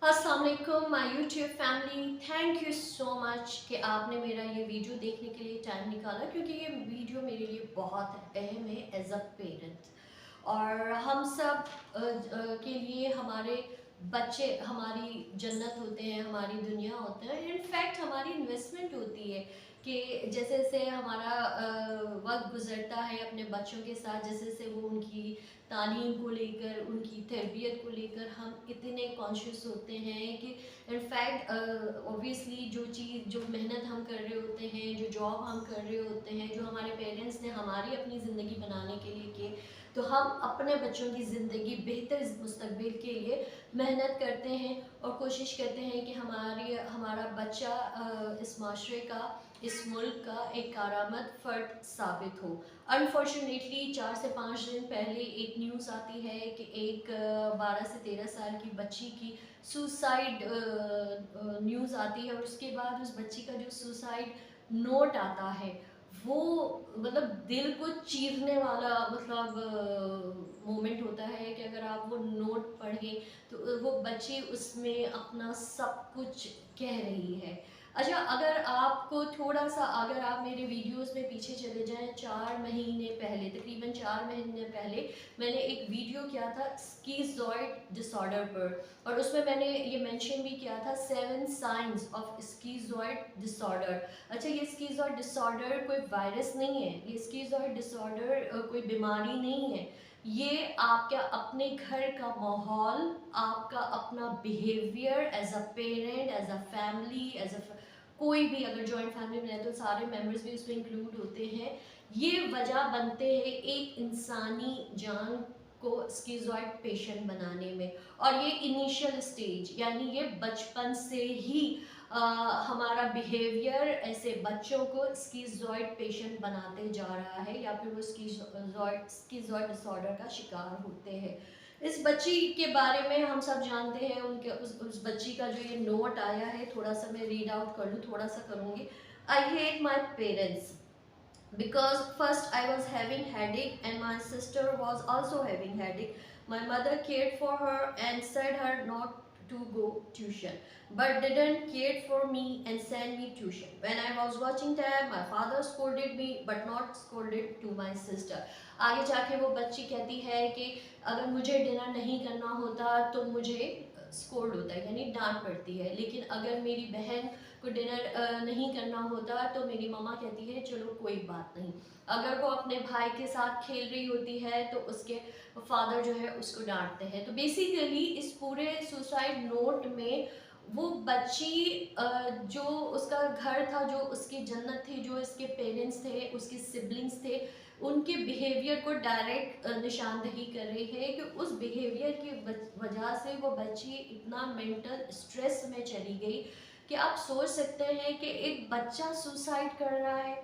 अस्सलाम वालेकुम my YouTube family. Thank you so much कि आपने मेरा ये वीडियो देखने के लिए टाइम निकाला, क्योंकि ये वीडियो मेरे लिए बहुत अहम है एज अ पेरेंट। और हम सब के लिए हमारे बच्चे हमारी जन्नत होते हैं, हमारी दुनिया होते हैं, इनफैक्ट हमारी इन्वेस्टमेंट होती है। कि जैसे जैसे हमारा वक्त गुजरता है अपने बच्चों के साथ, जैसे जैसे वो उनकी तालीम को लेकर, उनकी तरबियत को लेकर हम इतने कॉन्शियस होते हैं कि इनफैक्ट ऑब्वियसली जो चीज़, जो मेहनत हम कर रहे होते हैं, जो जॉब हम कर रहे होते हैं, जो हमारे पेरेंट्स ने हमारी अपनी ज़िंदगी बनाने के लिए किए, तो हम अपने बच्चों की ज़िंदगी बेहतर मुस्तकबिल के लिए मेहनत करते हैं और कोशिश करते हैं कि हमारा बच्चा इस माशरे का, इस मुल्क का एक कारामद फ़र्द साबित हो। अनफॉर्चुनेटली 4 से 5 दिन पहले एक न्यूज़ आती है कि एक 12 से 13 साल की बच्ची की सुसाइड न्यूज़ आती है, और उसके बाद उस बच्ची का जो सुसाइड नोट आता है, वो मतलब दिल को चीरने वाला मोमेंट होता है कि अगर आप वो नोट पढ़ें तो वो बच्ची उसमें अपना सब कुछ कह रही है। अच्छा, अगर आपको थोड़ा सा, अगर आप मेरे वीडियोस में पीछे चले जाएं, 4 महीने पहले, तकरीबन 4 महीने पहले मैंने एक वीडियो किया था स्कीज़ॉइड डिसऑर्डर पर, और उसमें मैंने ये मेंशन भी किया था 7 साइंस ऑफ स्कीज़ॉइड डिसऑर्डर। अच्छा, ये स्कीज़ॉइड डिसऑर्डर कोई वायरस नहीं है, ये स्कीज़ॉइड डिसऑर्डर कोई बीमारी नहीं है। ये आपका अपने घर का माहौल, आपका अपना behaviour as a parent, as a family, as a कोई भी, अगर जॉइंट फैमिली में रहते तो सारे मेंबर्स भी उसमें इंक्लूड होते हैं, ये वजह बनते हैं एक इंसानी जान को स्कीज़ॉइड पेशेंट बनाने में। और ये इनिशियल स्टेज, यानी ये बचपन से ही हमारा बिहेवियर ऐसे बच्चों को स्कीज़ॉइड पेशेंट बनाते जा रहा है, या फिर वो स्कीज़ॉइड डिसऑर्डर का शिकार होते हैं। इस बच्ची के बारे में हम सब जानते हैं, उनके उस बच्ची का जो ये नोट आया है, थोड़ा सा मैं रीड आउट कर लूँ, थोड़ा सा करूँगी। I hate my parents because first I was having headache and my sister was also having headache. My mother cared for her and said her not to go tuition, but didn't care for me and sent me tuition. When I was watching tab, my father scolded me but not scolded to my sister. आगे जाके वो बच्ची कहती है कि अगर मुझे dinner नहीं करना होता तो मुझे स्कोल्ड होता है, यानी डांट पड़ती है, लेकिन अगर मेरी बहन को डिनर नहीं करना होता तो मेरी मम्मा कहती है चलो कोई बात नहीं। अगर वो अपने भाई के साथ खेल रही होती है तो उसके फादर जो है उसको डांटते हैं। तो बेसिकली इस पूरे सुसाइड नोट में वो बच्ची जो उसका घर था, जो उसकी जन्नत थी, जो इसके पेरेंट्स थे, उसके सिबलिंग्स थे, उनके बिहेवियर को डायरेक्ट निशानदही कर रही है कि उस बिहेवियर की वजह से वो बच्ची इतना मेंटल स्ट्रेस में चली गई कि आप सोच सकते हैं कि एक बच्चा सुसाइड कर रहा है।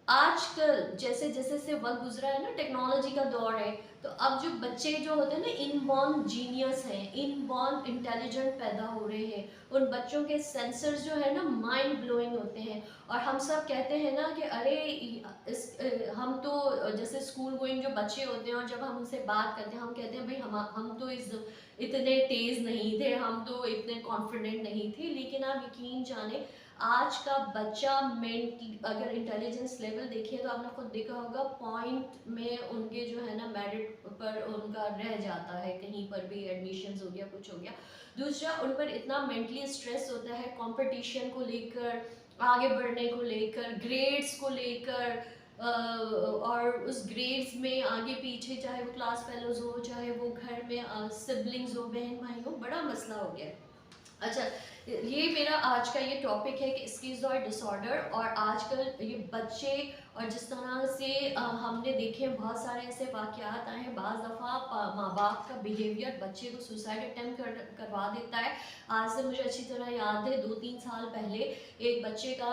आजकल जैसे जैसे से वक्त गुजरा है ना, टेक्नोलॉजी का दौर है, तो अब जो बच्चे जो होते हैं ना, इनबॉर्न जीनियस हैं, इनबॉर्न इंटेलिजेंट पैदा हो रहे हैं, उन बच्चों के सेंसर्स जो है ना माइंड ब्लोइंग होते हैं। और हम सब कहते हैं ना कि अरे हम तो जैसे स्कूल गोइंग जो बच्चे होते हैं, और जब हम उनसे बात करते हैं हम कहते हैं भाई हम तो इतने तेज़ नहीं थे, हम तो इतने कॉन्फिडेंट नहीं थे, लेकिन आप यकीन जाने आज का बच्चा मेंटली, अगर इंटेलिजेंस लेवल देखिए तो आपने खुद देखा होगा, पॉइंट में उनके जो है ना मेरिट पर उनका रह जाता है, कहीं पर भी एडमिशन्स हो गया, कुछ हो गया। दूसरा, उन पर इतना मेंटली स्ट्रेस होता है कंपटीशन को लेकर, आगे बढ़ने को लेकर, ग्रेड्स को लेकर, और उस ग्रेड्स में आगे पीछे, चाहे वो क्लास फेलोज हो, चाहे वो घर में सिबलिंग्स हो, बहन भाई हो, बड़ा मसला हो गया है। अच्छा, ये मेरा आज का ये टॉपिक है कि स्कीज़ॉइड डिसऑर्डर, और आजकल ये बच्चे, और जिस तरह से हमने देखे हैं बहुत सारे ऐसे वाक़यात आए हैं, बाज़ दफ़ा माँ बाप का बिहेवियर बच्चे को सुसाइड अटेम्प्ट करवा देता है। आज से मुझे अच्छी तरह याद है, 2-3 साल पहले एक बच्चे का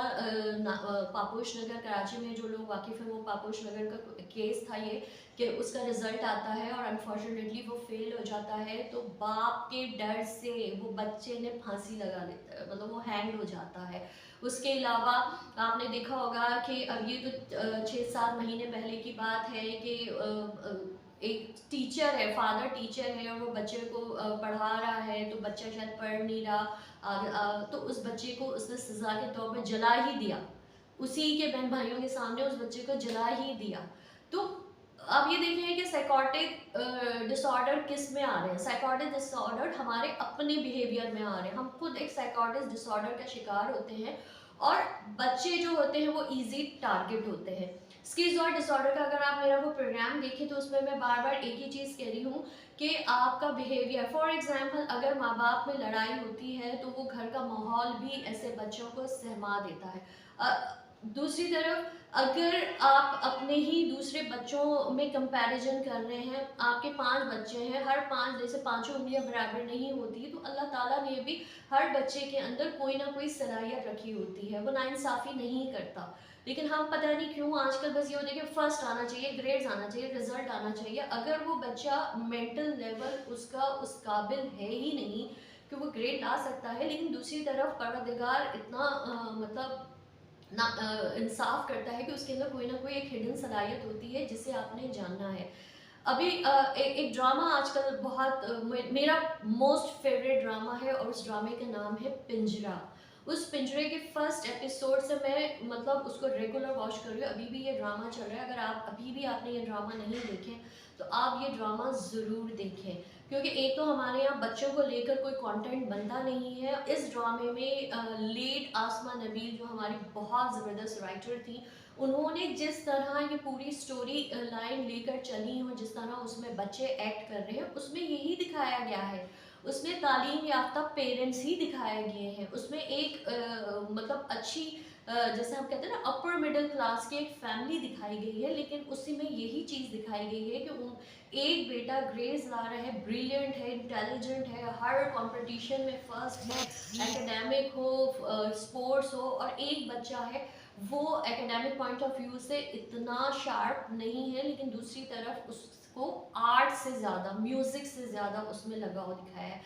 पापोश नगर, कराची में जो लोग वाकिफ़ हैं वो पापोश नगर का केस था ये, कि उसका रिज़ल्ट आता है और अनफॉर्चुनेटली वो फेल हो जाता है, तो बाप के डर से वो बच्चे ने फांसी लगा लेता है, मतलब वो हैंग हो जाता है। उसके अलावा आपने देखा होगा कि अब ये तो 6-7 महीने पहले की बात है कि एक टीचर है, फादर टीचर है और वो बच्चे को पढ़ा रहा है, तो बच्चा शायद पढ़ नहीं रहा, तो उस बच्चे को उसने सज़ा के तौर पे जला ही दिया, उसी के बहन भाइयों के सामने उस बच्चे को जला ही दिया। तो अब ये देखें कि साइकोटिक डिसऑर्डर किस में आ रहे हैं। साइकोटिक डिसऑर्डर हमारे अपने बिहेवियर में आ रहे हैं, हम खुद एक साइकोटिक डिसऑर्डर का शिकार होते हैं और बच्चे जो होते हैं वो इजी टारगेट होते हैं। स्किज़ोइड डिसऑर्डर का अगर आप मेरा वो प्रोग्राम देखें तो उसमें मैं बार बार एक ही चीज़ कह रही हूँ कि आपका बिहेवियर, फॉर एग्जांपल अगर माँ बाप में लड़ाई होती है तो वो घर का माहौल भी ऐसे बच्चों को सहमा देता है। दूसरी तरफ अगर आप अपने ही दूसरे बच्चों में कंपैरिजन कर रहे हैं, आपके 5 बच्चे हैं, हर 5 जैसे पाँचों उंगलियां बराबर नहीं होती, तो अल्लाह ताला ने भी हर बच्चे के अंदर कोई ना कोई सलाहियत रखी होती है, वो नाइंसाफ़ी नहीं करता। लेकिन हम पता नहीं क्यों आजकल बस ये होता है कि फर्स्ट आना चाहिए, ग्रेड्स आना चाहिए, रिजल्ट आना चाहिए। अगर वो बच्चा मेंटल लेवल उसका उस काबिल है ही नहीं कि वो ग्रेड ला सकता है, लेकिन दूसरी तरफ परवरदिगार इतना मतलब ना इंसाफ करता है कि उसके अंदर कोई ना कोई एक हिडन सलाहियत होती है जिसे आपने जानना है। अभी एक ड्रामा आजकल बहुत मेरा मोस्ट फेवरेट ड्रामा है और उस ड्रामे का नाम है पिंजरा। उस पिंजरे के फर्स्ट एपिसोड से मैं मतलब उसको रेगुलर वॉच कर रही हूँ, अभी भी ये ड्रामा चल रहा है। अगर आप अभी भी आपने ये ड्रामा नहीं देखे तो आप ये ड्रामा ज़रूर देखें, क्योंकि एक तो हमारे यहाँ बच्चों को लेकर कोई कंटेंट बनता नहीं है। इस ड्रामे में लेट आसमा नबील जो हमारी बहुत ज़बरदस्त राइटर थी, उन्होंने जिस तरह ये पूरी स्टोरी लाइन लेकर चली हो, जिस तरह उसमें बच्चे एक्ट कर रहे हैं, उसमें यही दिखाया गया है। उसमें तालीम याफ्ता पेरेंट्स ही दिखाए गए हैं, उसमें एक मतलब अच्छी जैसे हम कहते हैं ना अपर मिडिल क्लास की एक फैमिली दिखाई गई है, लेकिन उसी में यही चीज़ दिखाई गई है कि एक बेटा ग्रेस ला रहा है, ब्रिलियंट है, इंटेलिजेंट है, हर कंपटीशन में फर्स्ट है, एकेडमिक हो, स्पोर्ट्स हो, और एक बच्चा है वो एकेडमिक पॉइंट ऑफ व्यू से इतना शार्प नहीं है, लेकिन दूसरी तरफ उसको आर्ट से ज़्यादा, म्यूज़िक से ज़्यादा उसमें लगाव दिखाया है।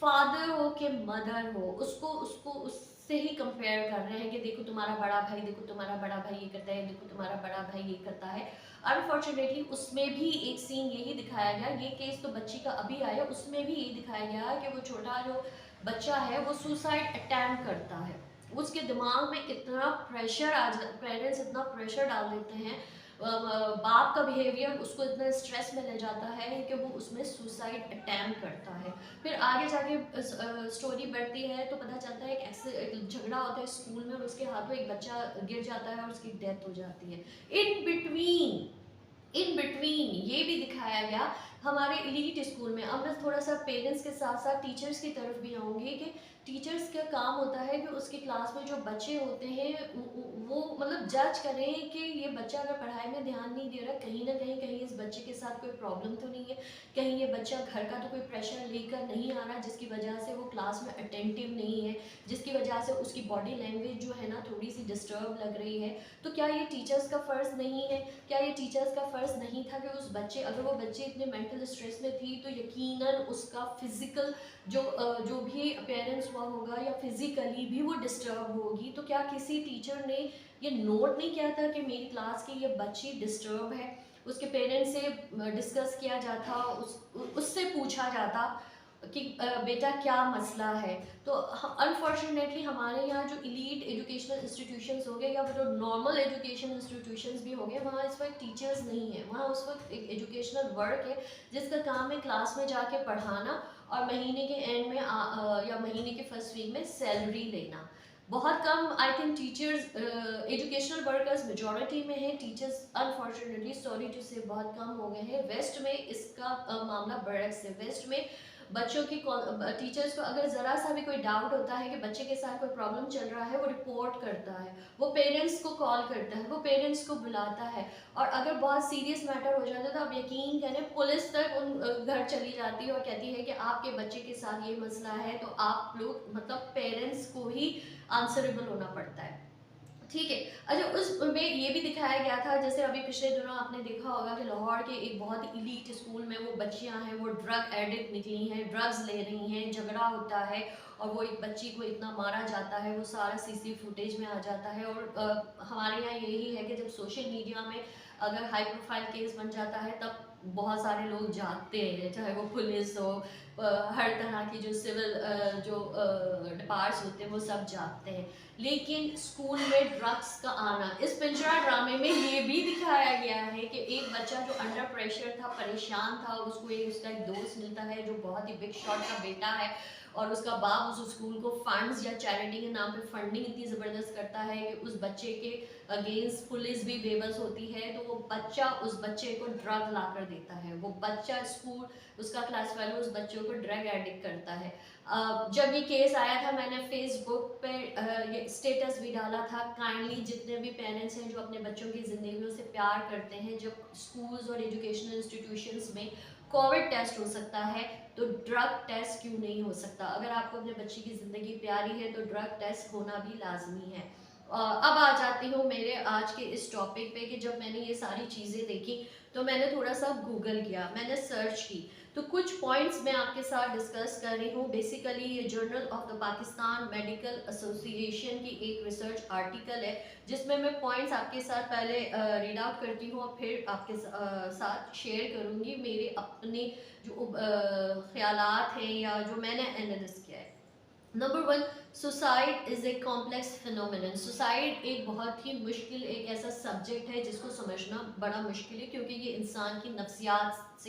फादर हो के मदर हो, उसको उसको उससे ही कंपेयर कर रहे हैं कि देखो तुम्हारा बड़ा भाई, देखो तुम्हारा बड़ा भाई ये करता है, देखो तुम्हारा बड़ा भाई ये करता है। अनफॉर्चुनेटली उसमें भी एक सीन यही दिखाया गया, ये केस तो बच्ची का अभी आया, उसमें भी यही दिखाया गया कि वो छोटा जो बच्चा है वो सुसाइड अटैम्प्ट करता है। उसके दिमाग में इतना प्रेशर आ जा, पेरेंट्स इतना प्रेशर डाल देते हैं, बाप का बिहेवियर उसको इतना स्ट्रेस में ले जाता है कि वो उसमें सुसाइड अटैम्प्ट करता है। फिर आगे जाके स्टोरी बढ़ती है तो पता चलता है कि ऐसे एक झगड़ा होता है स्कूल में और उसके हाथों एक बच्चा गिर जाता है और उसकी डेथ हो जाती है। इन बिटवीन ये भी दिखाया गया हमारे एलीट स्कूल में। अब मैं थोड़ा सा पेरेंट्स के साथ साथ टीचर्स की तरफ भी आऊँगी कि टीचर्स का काम होता है कि उसकी क्लास में जो बच्चे होते हैं वो मतलब जज करें कि ये बच्चा अगर पढ़ाई में ध्यान नहीं दे रहा, कहीं इस बच्चे के साथ कोई प्रॉब्लम तो नहीं है, कहीं ये बच्चा घर का तो कोई प्रेशर लेकर नहीं आ रहा जिसकी वजह से वो क्लास में अटेंटिव नहीं है, जिसकी वजह से उसकी बॉडी लैंग्वेज जो है ना थोड़ी सी डिस्टर्ब लग रही है। तो क्या ये टीचर्स का फ़र्ज़ नहीं है, क्या ये टीचर्स का फ़र्ज़ नहीं था कि उस बच्चे, अगर वो बच्चे इतने मेंटल स्ट्रेस में थी तो यकीनन उसका फिज़िकल जो भी अपीयरेंस हुआ होगा या फिज़िकली भी वो डिस्टर्ब होगी। तो क्या किसी टीचर ने ये नोट नहीं किया था कि मेरी क्लास की ये बच्ची डिस्टर्ब है, उसके पेरेंट्स से डिस्कस किया जाता, उससे पूछा जाता कि बेटा क्या मसला है। तो अनफॉर्चुनेटली हमारे यहाँ जो इलीट एजुकेशनल इंस्टीट्यूशंस हो गए या जो नॉर्मल एजुकेशन इंस्टीट्यूशंस भी हो गए, वहाँ इस वक्त टीचर्स नहीं है, वहाँ उस वक्त एक एजुकेशनल वर्क है जिसका काम है क्लास में जाके पढ़ाना और महीने के एंड में या महीने के फर्स्ट वीक में सैलरी लेना। बहुत कम I think teachers, educational workers majority में है, टीचर्स अनफॉर्चुनेटली सॉरी टू से बहुत कम हो गए हैं। वेस्ट में इसका मामला बरक्स है। वेस्ट में बच्चों की टीचर्स को अगर ज़रा सा भी कोई डाउट होता है कि बच्चे के साथ कोई प्रॉब्लम चल रहा है, वो रिपोर्ट करता है, वो पेरेंट्स को कॉल करता है, वो पेरेंट्स को बुलाता है, और अगर बहुत सीरियस मैटर हो जाता है तो आप यकीन करें पुलिस तक उन घर चली जाती है और कहती है कि आपके बच्चे के साथ ये मसला है, तो आप लोग मतलब पेरेंट्स को ही आंसरेबल होना पड़ता है। ठीक है। अच्छा, उसमें ये भी दिखाया गया था, जैसे अभी पिछले दिनों आपने देखा होगा कि लाहौर के एक बहुत ही इलीट स्कूल में वो बच्चियां हैं, वो ड्रग एडिक्ट निकली हैं, ड्रग्स ले रही हैं, झगड़ा होता है और वो एक बच्ची को इतना मारा जाता है, वो सारा सीसी फुटेज में आ जाता है। और हमारे यहाँ यही है कि जब सोशल मीडिया में अगर हाई प्रोफाइल केस बन जाता है तब बहुत सारे लोग जाते हैं, चाहे वो पुलिस हो, हर तरह की जो सिविल जो डिपार्ट्स होते हैं वो सब जाते हैं। लेकिन स्कूल में ड्रग्स का आना, इस पिंजरा ड्रामे में ये भी दिखाया गया है कि एक बच्चा जो अंडर प्रेशर था, परेशान था, उसको उसका एक दोस्त मिलता है जो बहुत ही बिग शॉट का बेटा है, और उसका बाप उस स्कूल को फंड्स या चैरिटी के नाम पे फंडिंग इतनी ज़बरदस्त करता है कि उस बच्चे के अगेंस्ट पुलिस भी बेबस होती है, तो वो बच्चा उस बच्चे को ड्रग ला कर देता है। वो बच्चा स्कूल, उसका क्लास फेलो उस बच्चों को ड्रग एडिक्ट करता है। जब ये केस आया था, मैंने फेसबुक पे ये स्टेटस भी डाला था, काइंडली जितने भी पेरेंट्स हैं जो अपने बच्चों की ज़िंदगियों से प्यार करते हैं, जब स्कूल्स और एजुकेशनल इंस्टीट्यूशंस में कोविड टेस्ट हो सकता है तो ड्रग टेस्ट क्यों नहीं हो सकता? अगर आपको अपने बच्चे की ज़िंदगी प्यारी है तो ड्रग टेस्ट होना भी लाजमी है। अब आ जाती हूँ मेरे आज के इस टॉपिक पे कि जब मैंने ये सारी चीज़ें देखी तो मैंने थोड़ा सा गूगल किया, मैंने सर्च की, तो कुछ पॉइंट्स मैं आपके साथ डिस्कस कर रही हूँ। बेसिकली ये journal of the Pakistan medical association की एक रिसर्च आर्टिकल है, जिसमें मैं पॉइंट्स आपके साथ पहले रीड आउट करती हूँ और फिर आपके साथ शेयर करूँगी मेरे अपने जो ख्यालात हैं या जो मैंने एनालिस किया है। Number one, suicide is a complex phenomenon. Suicide एक बहुत ही मुश्किल, एक ऐसा सब्जेक्ट है जिसको समझना बड़ा मुश्किल है, क्योंकि ये इंसान की नफ्सियात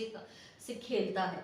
से खेलता है।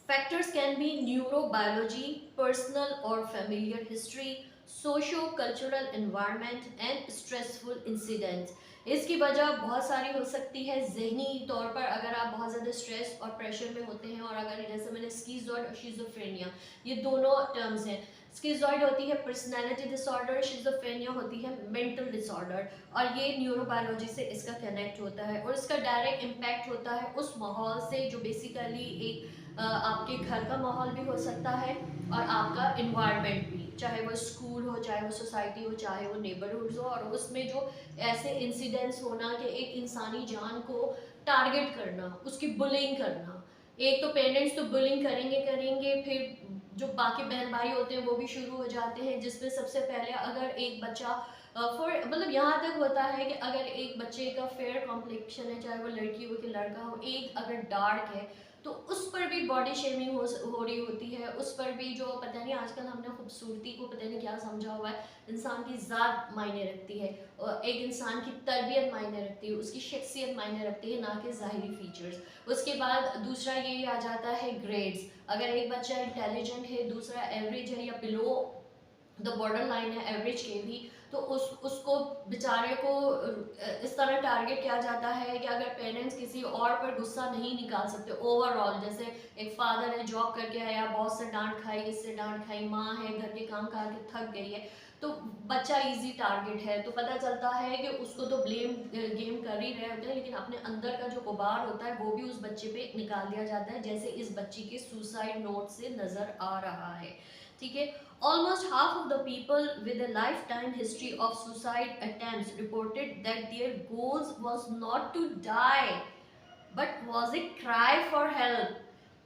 Factors can be neurobiology, personal और familiar history, socio cultural environment and stressful incidents. इसकी वजह बहुत सारी हो सकती है। जहनी तौर पर अगर आप बहुत ज़्यादा स्ट्रेस और प्रेशर में होते हैं, और अगर जैसे मैंने स्कीज़ोइड और शिज़ोफ्रेनिया, ये दोनों टर्म्स हैं। स्किज़ोइड होती है पर्सनैलिटी डिसऑर्डर, शिज़ोफ्रेनिया होती है मेंटल डिसऑर्डर, और ये न्यूरोबायोलॉजी से इसका कनेक्ट होता है, और इसका डायरेक्ट इम्पैक्ट होता है उस माहौल से जो बेसिकली एक आपके घर का माहौल भी हो सकता है और आपका इन्वायरमेंट भी, चाहे वो स्कूल हो, चाहे वो सोसाइटी हो, चाहे वो नेबरहुड्स हो, और उसमें जो ऐसे इंसिडेंट्स होना कि एक इंसानी जान को टारगेट करना, उसकी बुलिंग करना। एक तो पेरेंट्स तो बुलिंग करेंगे करेंगे, फिर जो बाकी बहन भाई होते हैं वो भी शुरू हो जाते हैं, जिसमें सबसे पहले अगर एक बच्चा फॉर मतलब यहाँ तक होता है कि अगर एक बच्चे का फेयर कॉम्प्लेक्शन है, चाहे वो लड़की हो कि लड़का हो, एक अगर डार्क है तो उस पर भी बॉडी शेमिंग हो रही होती है, उस पर भी जो पता नहीं आजकल हमने खूबसूरती को पता नहीं क्या समझा हुआ है। इंसान की ज़ात मायने रखती है, और एक इंसान की तरबियत मायने रखती है, उसकी शख्सियत मायने रखती है, ना कि ज़ाहिरी फीचर्स। उसके बाद दूसरा ये आ जाता है ग्रेड्स। अगर एक बच्चा इंटेलिजेंट है, दूसरा एवरेज है या बिलो द बॉर्डर लाइन है एवरेज के भी, तो उसको बेचारे को इस तरह टारगेट किया जाता है कि अगर पेरेंट्स किसी और पर गुस्सा नहीं निकाल सकते ओवरऑल, जैसे एक फादर है जॉब करके आया, बॉस से डांट खाई, इससे डांट खाई, माँ है घर के काम करके थक गई है, तो बच्चा इजी टारगेट है, तो पता चलता है कि उसको तो ब्लेम गेम कर ही रहे होते हैं, लेकिन अपने अंदर का जो गुबार होता है वो भी उस बच्चे पे निकाल दिया जाता है, जैसे इस बच्ची के सुसाइड नोट से नज़र आ रहा है। ठीक है। Almost half of the people with a lifetime history of suicide attempts reported that their goals was not to die but was a cry for help.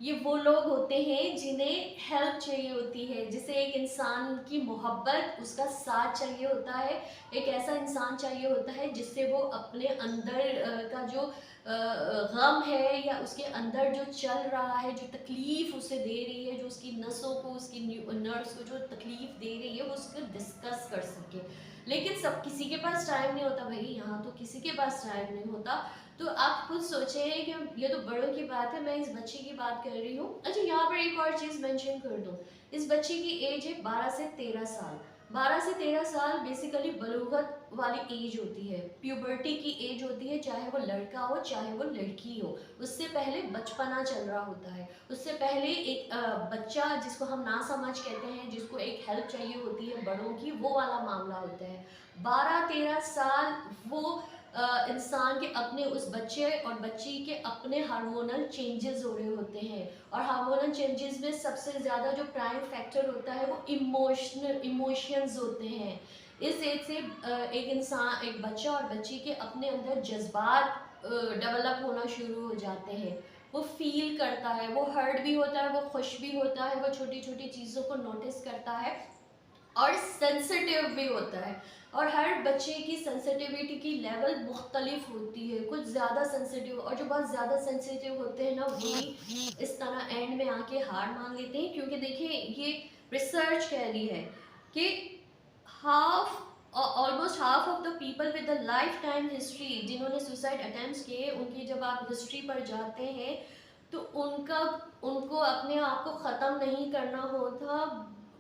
ये वो लोग होते हैं जिन्हें हेल्प चाहिए होती है, जिसे एक इंसान की मोहब्बत, उसका साथ चाहिए होता है, एक ऐसा इंसान चाहिए होता है जिससे वो अपने अंदर का जो गम है या उसके अंदर जो चल रहा है, जो तकलीफ़ उसे दे रही है, जो उसकी नसों को, उसकी नर्व्स को जो तकलीफ़ दे रही है, वो उसको डिस्कस कर सके। लेकिन सब किसी के पास टाइम नहीं होता भाई, यहाँ तो किसी के पास टाइम नहीं होता। तो आप खुद सोचें कि ये तो बड़ों की बात है, मैं इस बच्चे की बात कर रही हूँ। अच्छा, यहाँ पर एक और चीज़ मेंशन कर दूँ, इस बच्चे की एज है 12 से 13 साल। 12 से 13 साल बेसिकली बलूगत वाली एज होती है, प्यूबर्टी की एज होती है, चाहे वो लड़का हो चाहे वो लड़की हो। उससे पहले बचपना चल रहा होता है, उससे पहले एक बच्चा जिसको हम ना समझ कहते हैं, जिसको एक हेल्प चाहिए होती है बड़ों की, वो वाला मामला होता है। 12-13 साल वो इंसान के अपने उस बच्चे और बच्ची के अपने हार्मोनल चेंजेस हो रहे होते हैं, और हार्मोनल चेंजेस में सबसे ज़्यादा जो प्राइम फैक्टर होता है वो इमोशंस होते हैं। इस एज से एक इंसान, एक बच्चा और बच्ची के अपने अंदर जज्बात डेवलप होना शुरू हो जाते हैं। वो फील करता है, वो हर्ट भी होता है, वो खुश भी होता है, वो छोटी छोटी चीज़ों को नोटिस करता है, और सेंसिटिव भी होता है। और हर बच्चे की सेंसिटिविटी की लेवल मुख्तलिफ होती है, कुछ ज़्यादा सेंसिटिव, और जो बहुत ज़्यादा सेंसिटिव होते हैं ना वही इस तरह एंड में आके हार मान लेते हैं। क्योंकि देखिए ये रिसर्च कह रही है कि half almost half of the people with the life time history, जिन्होंने सुसाइड अटेम्प्ट्स किए, उनकी जब आप हिस्ट्री पर जाते हैं तो उनको अपने आप को ख़त्म नहीं करना होता,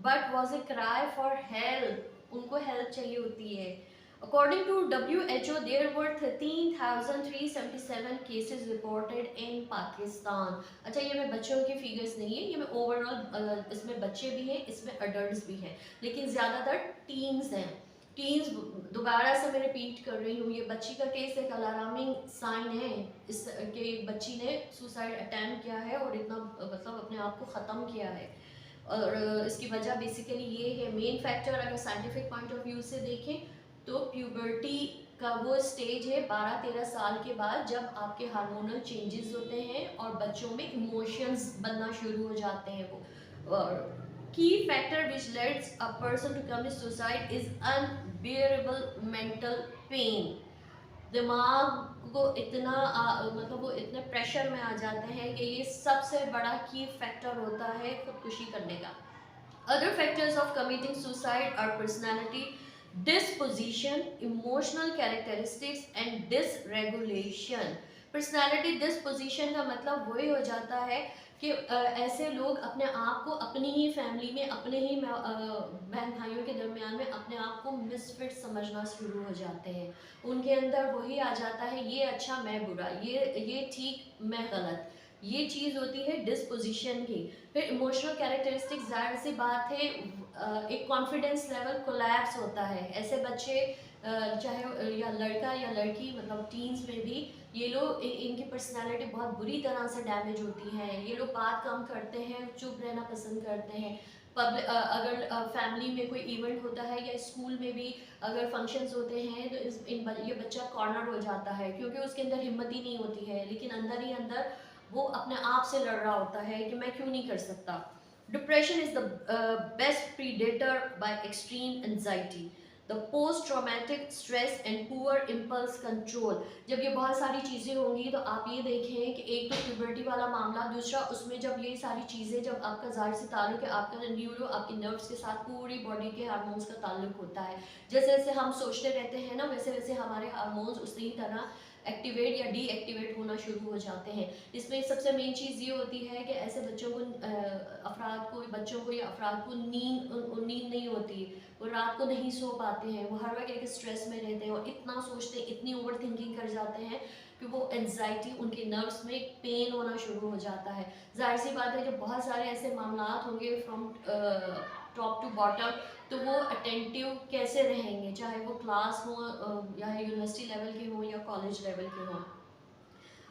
but was a cry for help, उनको हेल्प चाहिए होती है। According to WHO there were 13,377 cases reported in Pakistan. अच्छा, ये मैं बच्चों के फिगर्स नहीं है, ये मैं ओवरऑल, इसमें बच्चे भी हैं, इसमें अडल्ट भी हैं, लेकिन ज़्यादातर टीन्स हैं। टीन्स, दोबारा से मैं रिपीट कर रही हूँ, ये बच्ची का केस एक अलार्मिंग साइन है इस कि बच्ची ने सुसाइड अटैम्प्ट किया है और इतना मतलब अपने आप को ख़त्म किया है। और इसकी वजह बेसिकली ये है, मेन फैक्टर अगर साइंटिफिक पॉइंट ऑफ व्यू से देखें तो प्यूबर्टी का वो स्टेज है 12-13 साल के बाद, जब आपके हार्मोनल चेंजेस होते हैं और बच्चों में इमोशंस बनना शुरू हो जाते हैं। वो और key factor which lets a person to commit suicide is unbearable mental pain. दिमाग को इतना मतलब वो इतने प्रेशर में आ जाते हैं कि ये सबसे बड़ा की फैक्टर होता है खुदकुशी करने का। Other factors of committing suicide are personality disposition, emotional characteristics and dysregulation. Personality disposition का मतलब वही हो जाता है कि ऐसे लोग अपने आप को अपनी ही फैमिली में, अपने ही बहन भाइयों के दरमियान में अपने आप को मिसफिट समझना शुरू हो जाते हैं। उनके अंदर वही आ जाता है, ये अच्छा मैं बुरा, ये ठीक मैं गलत, ये चीज़ होती है डिस्पोजिशन की। फिर इमोशनल कैरेक्टरिस्टिक्स, जाहिर सी बात है, एक कॉन्फिडेंस लेवल कोलैप्स होता है। ऐसे बच्चे चाहे या लड़का या लड़की, मतलब टीन्स में भी ये लोग इनकी पर्सनालिटी बहुत बुरी तरह से डैमेज होती है। ये लोग बात कम करते हैं, चुप रहना पसंद करते हैं। अगर फैमिली में कोई इवेंट होता है या स्कूल में भी अगर फंक्शंस होते हैं तो ये बच्चा कॉर्नर हो जाता है, क्योंकि उसके अंदर हिम्मत ही नहीं होती है, लेकिन अंदर ही अंदर वो अपने आप से लड़ रहा होता है कि मैं क्यों नहीं कर सकता। Depression is the best predator by extreme anxiety, the post traumatic stress and poor impulse control. जब ये बहुत सारी चीज़ें होंगी तो आप ये देखें कि एक तो प्यूबर्टी वाला मामला, दूसरा उसमें जब ये सारी चीज़ें, जब आपका जाहिर से ताल्लुक है आपका न्यूरो, आपके नर्व्स के साथ, पूरी बॉडी के हार्मोन्स का ताल्लुक होता है। जैसे जैसे हम सोचते रहते हैं ना, वैसे वैसे हमारे हार्मोन्स उसी तरह एक्टिवेट या डीएक्टिवेट होना शुरू हो जाते हैं। इसमें सबसे मेन चीज़ ये होती है कि ऐसे बच्चों को बच्चों को या अफराद को नींद नहीं होती, वो रात को नहीं सो पाते हैं, वो हर वक्त एक स्ट्रेस में रहते हैं और इतना सोचते हैं, इतनी ओवर थिंकिंग कर जाते हैं कि वो एंजाइटी, उनके नर्व्स में पेन होना शुरू हो जाता है। जाहिर सी बात है, जब बहुत सारे ऐसे मामला होंगे फ्रॉम टॉप टू बॉटम, तो वो अटेंटिव कैसे रहेंगे, चाहे वो क्लास हो या यूनिवर्सिटी लेवल के हो या कॉलेज लेवल के हो।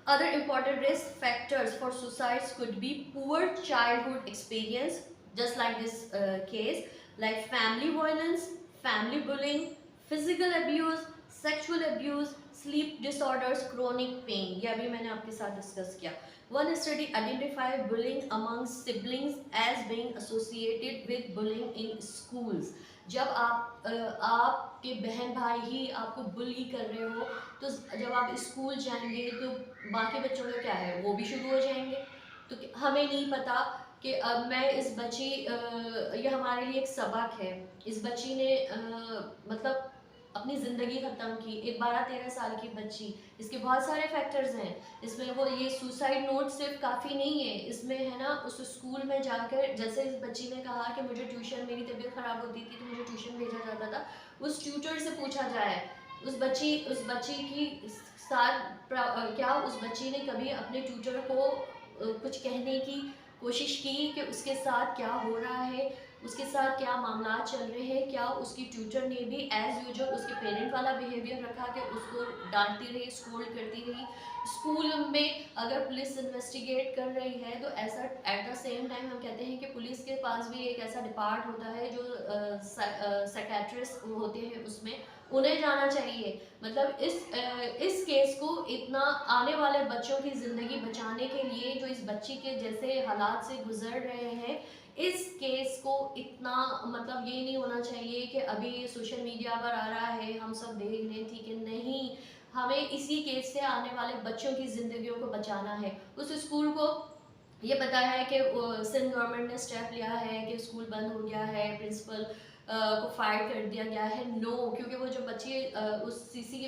Other important risk factors for suicides could be poor childhood experience, just like this case, like family violence, family bullying, physical abuse, sexual abuse, sleep disorders, chronic pain. ये अभी मैंने आपके साथ डिस्कस किया. One study identified bullying among siblings as being associated with bullying in schools. जब आपके बहन भाई ही आपको बुली कर रहे हो, तो जब आप स्कूल जाएंगे तो बाकी बच्चों का क्या है, वो भी शुरू हो जाएंगे। तो हमें नहीं पता कि अब मैं इस बच्ची ये हमारे लिए एक सबक है। इस बच्ची ने मतलब अपनी ज़िंदगी ख़त्म की, एक 12-13 साल की बच्ची। इसके बहुत सारे फैक्टर्स हैं इसमें, वो ये सुसाइड नोट सिर्फ काफ़ी नहीं है इसमें, है ना। उस स्कूल में जाकर, जैसे इस बच्ची ने कहा कि मुझे ट्यूशन, मेरी तबीयत ख़राब होती थी तो मुझे ट्यूशन भेजा जाता था, उस ट्यूटर से पूछा जाए, उस बच्ची की साथ क्या उस बच्ची ने कभी अपने ट्यूटर को कुछ कहने की कोशिश की कि उसके साथ क्या हो रहा है, उसके साथ क्या मामला चल रहे हैं, क्या उसकी ट्यूटर ने भी एज यूजुअल उसके पेरेंट वाला बिहेवियर रखा कि उसको डांटती रही, स्कोल्ड करती रही। स्कूल में अगर पुलिस इन्वेस्टिगेट कर रही है तो ऐसा एट द सेम टाइम हम कहते हैं कि पुलिस के पास भी एक ऐसा डिपार्ट होता है जो साइकेट्रिस्ट होते हैं, उसमें उन्हें जाना चाहिए। मतलब इस केस को इतना आने वाले बच्चों की ज़िंदगी बचाने के लिए, जो इस बच्ची के जैसे हालात से गुजर रहे हैं, इस केस को इतना मतलब ये नहीं होना चाहिए कि अभी सोशल मीडिया पर आ रहा है, हम सब देख रहे हैं, ठीक है, नहीं, हमें इसी केस से आने वाले बच्चों की ज़िंदगियों को बचाना है। उस स्कूल को ये पता है कि सिंध गवर्नमेंट ने स्टेप लिया है कि स्कूल बंद हो गया है, प्रिंसिपल को फायर कर दिया गया है, नो, क्योंकि वो जो बच्चे उस सीसी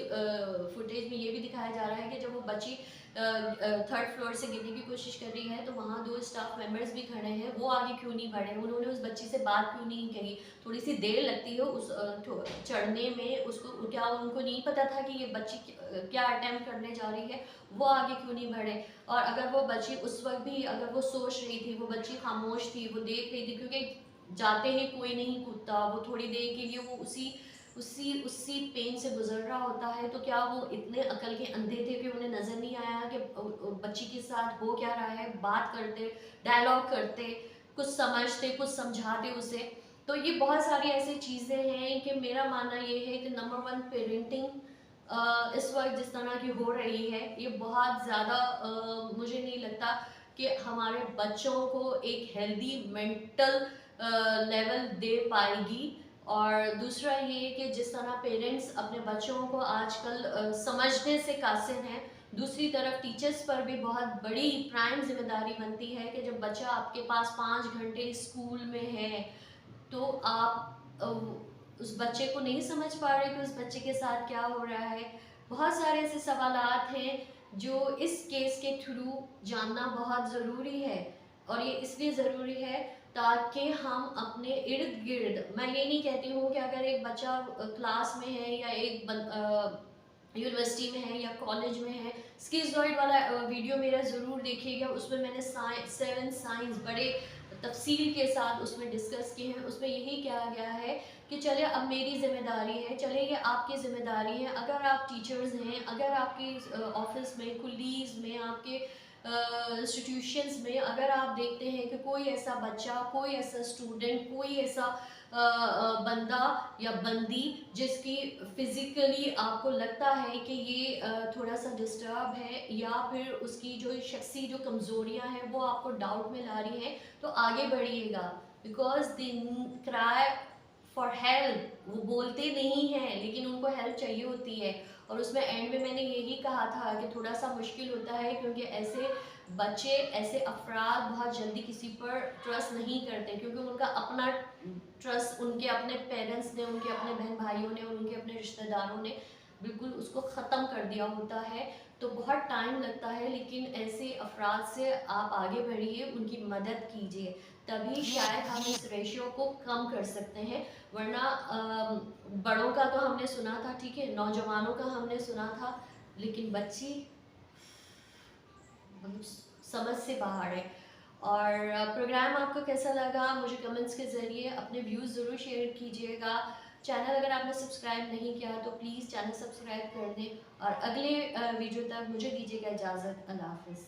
फुटेज में ये भी दिखाया जा रहा है कि जब वो बच्ची थर्ड फ्लोर से गिरने की कोशिश कर रही है तो वहाँ दो स्टाफ मेंबर्स भी खड़े हैं, वो आगे क्यों नहीं बढ़े, उन्होंने उस बच्ची से बात क्यों नहीं कही, थोड़ी सी देर लगती है उस चढ़ने में, उसको क्या उनको नहीं पता था कि ये बच्ची क्या अटेम्प्ट करने जा रही है, वो आगे क्यों नहीं बढ़े। और अगर वो बच्ची उस वक्त भी अगर वो सोच रही थी, वो बच्ची खामोश थी, वो देख रही थी, क्योंकि जाते ही कोई नहीं कूदता, वो थोड़ी देर के लिए वो उसी उसी उसी पेन से गुजर रहा होता है, तो क्या वो इतने अकल के अंधे थे कि उन्हें नज़र नहीं आया कि बच्ची के साथ हो क्या रहा है, बात करते, डायलॉग करते, कुछ समझते, कुछ समझाते उसे। तो ये बहुत सारी ऐसी चीज़ें हैं कि मेरा मानना ये है कि नंबर वन, पेरेंटिंग इस वक्त जिस तरह की हो रही है, ये बहुत ज़्यादा मुझे नहीं लगता कि हमारे बच्चों को एक हेल्दी मेंटल लेवल दे पाएगी। और दूसरा ये कि जिस तरह पेरेंट्स अपने बच्चों को आजकल समझने से कासिर हैं, दूसरी तरफ टीचर्स पर भी बहुत बड़ी प्राइम जिम्मेदारी बनती है कि जब बच्चा आपके पास 5 घंटे स्कूल में है, तो आप उस बच्चे को नहीं समझ पा रहे कि उस बच्चे के साथ क्या हो रहा है। बहुत सारे ऐसे सवालात हैं जो इस केस के थ्रू जानना बहुत ज़रूरी है, और ये इसलिए ज़रूरी है ताकि हम अपने इर्द गिर्द, मैं ये नहीं कहती हूँ कि अगर एक बच्चा क्लास में है या एक यूनिवर्सिटी में है या कॉलेज में है, स्किज़ॉइड वाला वीडियो मेरा ज़रूर देखिएगा, उसमें मैंने 7 साइंस बड़े तफसील के साथ उसमें डिस्कस किए हैं। उसमें यही कहा गया है कि चले अब मेरी ज़िम्मेदारी है, चले ये आपकी ज़िम्मेदारी है, अगर आप टीचर्स हैं, अगर आपके ऑफिस में, कुलीग्स में, आपके इंस्टीट्यूशंस में अगर आप देखते हैं कि कोई ऐसा बच्चा, कोई ऐसा स्टूडेंट, कोई ऐसा बंदा या बंदी जिसकी फिज़िकली आपको लगता है कि ये थोड़ा सा डिस्टर्ब है, या फिर उसकी जो शख्सी जो कमज़ोरियाँ हैं वो आपको डाउट में ला रही हैं, तो आगे बढ़िएगा, because they cry for help, वो बोलते नहीं हैं लेकिन उनको हेल्प चाहिए होती है। और उसमें एंड में मैंने यही कहा था कि थोड़ा सा मुश्किल होता है क्योंकि ऐसे बच्चे, ऐसे अफराद बहुत जल्दी किसी पर ट्रस्ट नहीं करते, क्योंकि उनका अपना ट्रस्ट उनके अपने पेरेंट्स ने, उनके अपने बहन भाइयों ने, उनके अपने रिश्तेदारों ने बिल्कुल उसको ख़त्म कर दिया होता है। तो बहुत टाइम लगता है, लेकिन ऐसे अफराद से आप आगे बढ़िए, उनकी मदद कीजिए, तभी शायद हम इस रेशियो को कम कर सकते हैं। वरना बड़ों का तो हमने सुना था, ठीक है, नौजवानों का हमने सुना था, लेकिन बच्ची समझ से बाहर है। और प्रोग्राम आपको कैसा लगा मुझे कमेंट्स के ज़रिए अपने व्यूज़ ज़रूर शेयर कीजिएगा। चैनल अगर आपने सब्सक्राइब नहीं किया तो प्लीज़ चैनल सब्सक्राइब कर दें, और अगले वीडियो तक मुझे दीजिएगा इजाज़त। अल्लाह हाफ़िज़।